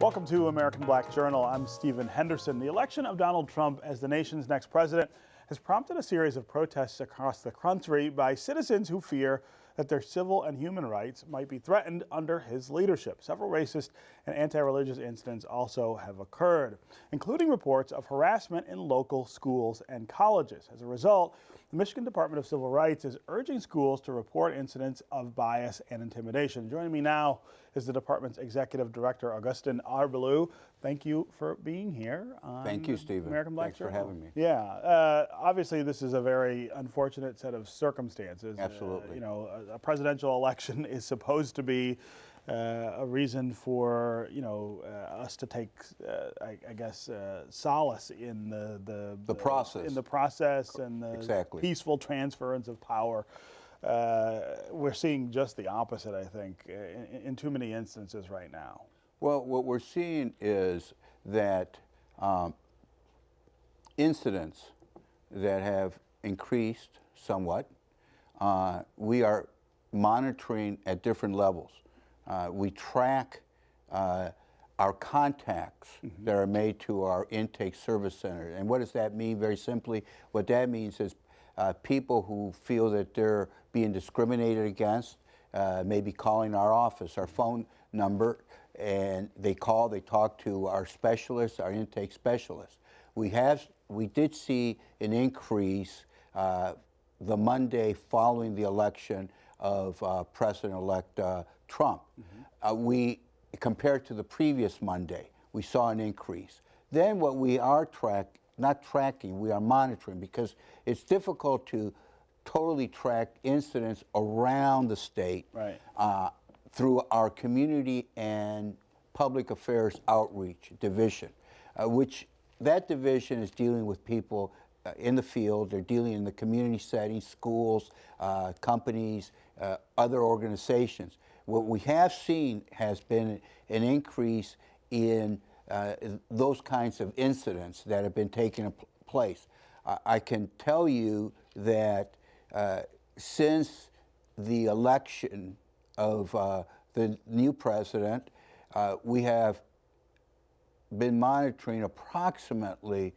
Welcome to American Black Journal. I'm Stephen Henderson. The election of Donald Trump as the nation's next president has prompted a series of protests across the country by citizens who fear that their civil and human rights might be threatened under his leadership. Several racist and anti-religious incidents also have occurred, including reports of harassment in local schools and colleges. As a result, the Michigan Department of Civil Rights is urging schools to report incidents of bias and intimidation. Joining me now is the department's executive director, Agustin Arbulu. Thank you for being here on Thank you, Stephen. American Black Journal. Thanks for having me. Yeah, obviously this is a very unfortunate set of circumstances. Absolutely. A presidential election is supposed to be a reason for us to take, I guess, solace in the process, and the exactly. peaceful transference of power. We're seeing just the opposite, I think, in too many instances right now. Well, what we're seeing is that incidents that have increased somewhat, we are monitoring at different levels. We track our contacts that are made to our intake service center. And what does that mean? Very simply, what that means is people who feel that they're being discriminated against, maybe calling our office, our phone number, and they talk to our specialists, our intake specialists. We did see an increase the Monday following the election of President-elect Trump. Compared to the previous Monday, we saw an increase. Then what we are we are monitoring, because it's difficult to totally track incidents around the state, right, through our community and public affairs outreach division, which that division is dealing with people in the field. They're dealing in the community settings, schools, companies, other organizations. What we have seen has been an increase in those kinds of incidents that have been taking place. I can tell you that since the election of the new president, we have been monitoring approximately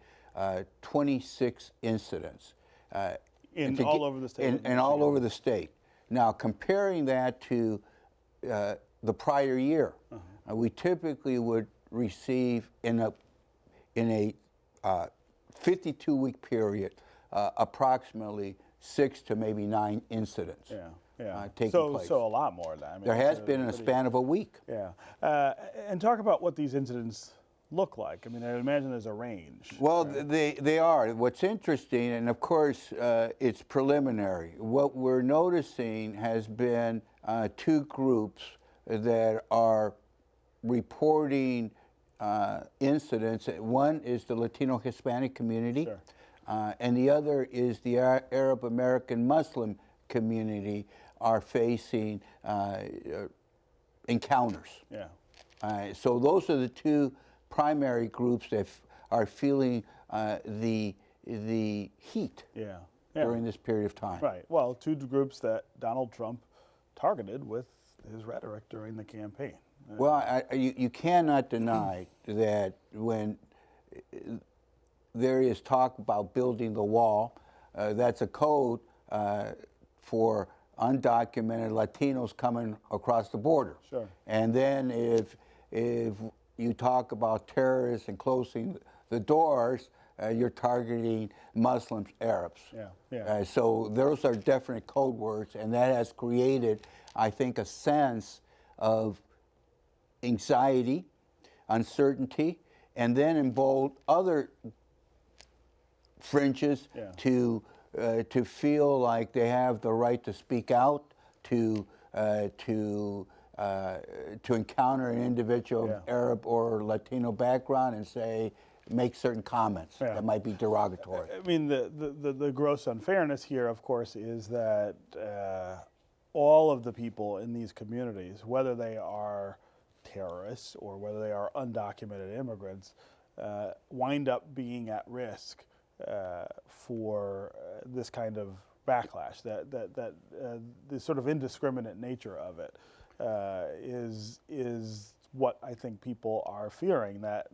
26 incidents. All over the state? And all over the state. Now, comparing that to the prior year, we typically would receive in a 52-week period approximately 6 to maybe 9 incidents. Taking place. So a lot more than that. I mean, there has been in a span of a week. Yeah, and talk about what these incidents look like. I mean, I imagine there's a range. Well, right? they are. What's interesting, and of course it's preliminary, what we're noticing has been two groups that are reporting incidents. One is the Latino Hispanic community, sure, and the other is the Arab American Muslim community are facing encounters. Yeah. So those are the two primary groups that are feeling the heat, yeah, during this period of time. Right. Well, two groups that Donald Trump targeted with his rhetoric during the campaign. Well, you cannot deny that when there is talk about building the wall, that's a code for undocumented Latinos coming across the border. Sure. And then if you talk about terrorists and closing the doors, you're targeting Muslims, Arabs. Yeah, yeah. So those are definite code words, and that has created, I think, a sense of anxiety, uncertainty, and then in bold other fringes, yeah, to feel like they have the right to speak out, to encounter an individual, yeah, of Arab or Latino background and make certain comments, yeah, that might be derogatory. I mean, the gross unfairness here, of course, is that all of the people in these communities, whether they are terrorists or whether they are undocumented immigrants, wind up being at risk for this kind of backlash. The sort of indiscriminate nature of it is what I think people are fearing, that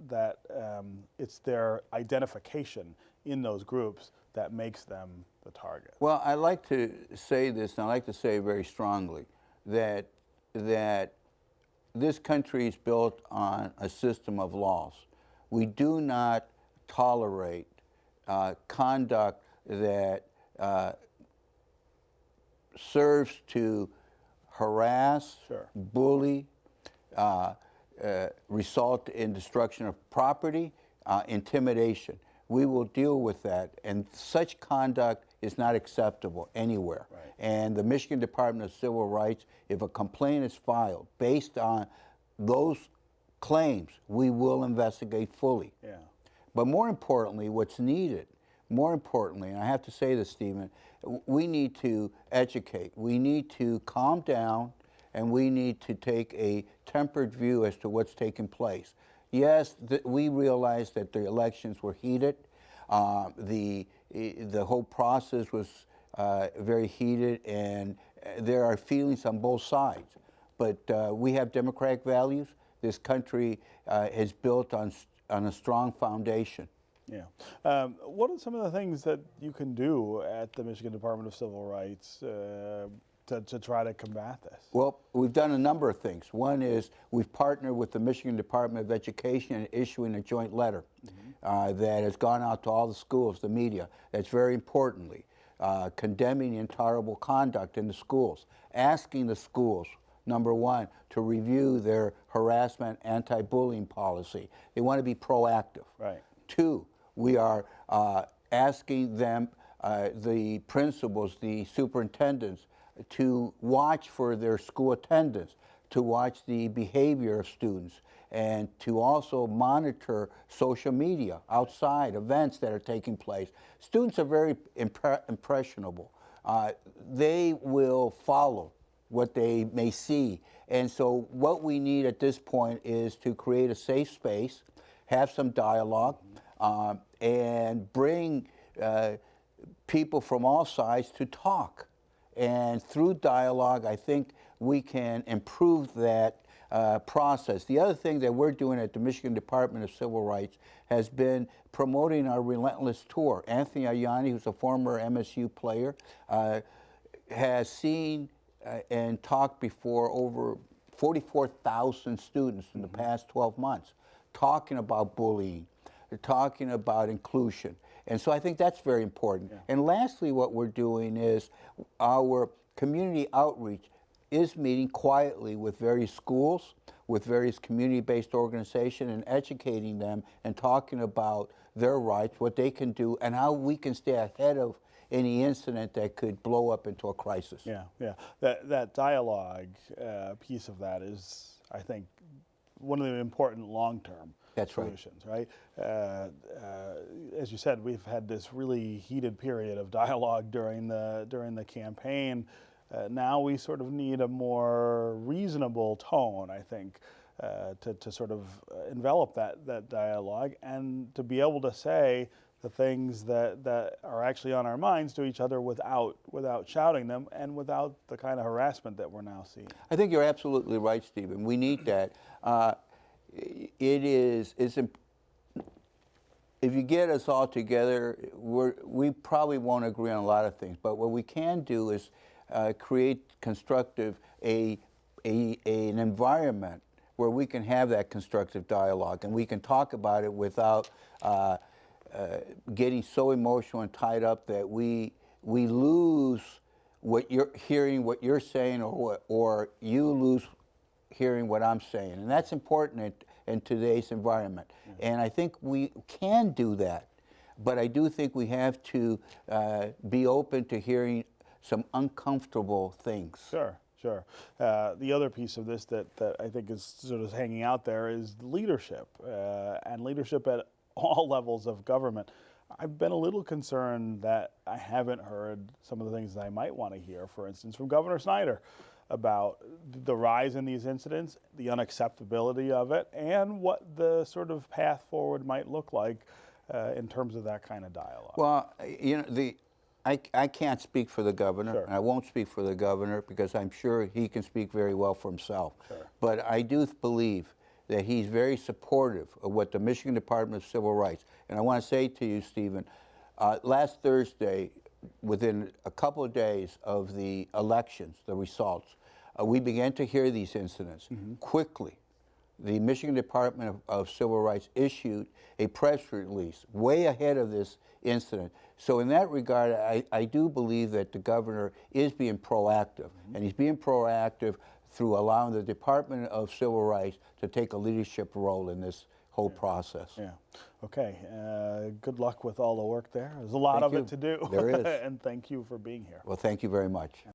it's their identification in those groups that makes them the target. Well, I like to say this, and I like to say very strongly, that this country is built on a system of laws. We do not tolerate conduct that serves to harass, Sure. bully, result in destruction of property, intimidation. We will deal with that, and such conduct is not acceptable anywhere. Right. And the Michigan Department of Civil Rights, if a complaint is filed based on those claims, we will investigate fully. Yeah. But more importantly, what's needed, more importantly, and I have to say this, Stephen, we need to educate. We need to calm down, and we need to take a tempered view as to what's taking place. Yes, we realize that the elections were heated. The whole process was very heated, and there are feelings on both sides. But we have democratic values. This country is built on a strong foundation. Yeah. What are some of the things that you can do at the Michigan Department of Civil Rights to try to combat this? Well, we've done a number of things. One is we've partnered with the Michigan Department of Education in issuing a joint letter that has gone out to all the schools, the media. That's very importantly condemning intolerable conduct in the schools, asking the schools, number one, to review their harassment, anti-bullying policy. They want to be proactive. Right. Two, we are asking them, the principals, the superintendents, to watch for their school attendance, to watch the behavior of students, and to also monitor social media, outside events that are taking place. Students are very impressionable. They will follow what they may see. And so what we need at this point is to create a safe space, have some dialogue, and bring people from all sides to talk. And through dialogue, I think we can improve that process. The other thing that we're doing at the Michigan Department of Civil Rights has been promoting our Relentless Tour. Anthony Ayani, who's a former MSU player, has seen and talked before over 44,000 students in the past 12 months, talking about bullying, talking about inclusion. And so I think that's very important. Yeah. And lastly, what we're doing is our community outreach is meeting quietly with various schools, with various community-based organizations, and educating them and talking about their rights, what they can do, and how we can stay ahead of any incident that could blow up into a crisis. Yeah, yeah. That dialogue piece of that is, I think, one of the important long-term solutions, right? As you said, we've had this really heated period of dialogue during the campaign. Now we sort of need a more reasonable tone, I think, to sort of envelop that dialogue, and to be able to say the things that are actually on our minds to each other without shouting them, and without the kind of harassment that we're now seeing. I think you're absolutely right, Stephen. We need that. If you get us all together, we probably won't agree on a lot of things, but what we can do is create an environment where we can have that constructive dialogue, and we can talk about it without getting so emotional and tied up that we lose what you're saying, or you lose hearing what I'm saying. And that's important in today's environment. Yeah. And I think we can do that, but I do think we have to be open to hearing some uncomfortable things. Sure, sure. The other piece of this that I think is sort of hanging out there is leadership, and leadership at all levels of government. I've been a little concerned that I haven't heard some of the things that I might want to hear, for instance, from Governor Snyder, about the rise in these incidents, the unacceptability of it, and what the sort of path forward might look like in terms of that kind of dialogue. Well, you know, I can't speak for the governor, sure. and I won't speak for the governor because I'm sure he can speak very well for himself. Sure. But I do believe that he's very supportive of what the Michigan Department of Civil Rights, and I want to say to you, Stephen, last Thursday, within a couple of days of the elections, the results, we began to hear these incidents quickly. The Michigan Department of Civil Rights issued a press release way ahead of this incident. So in that regard, I do believe that the governor is being proactive, and he's being proactive through allowing the Department of Civil Rights to take a leadership role in this whole process. Yeah. Okay. Good luck with all the work there. There's a lot of it to do. There is. And thank you for being here. Well, thank you very much.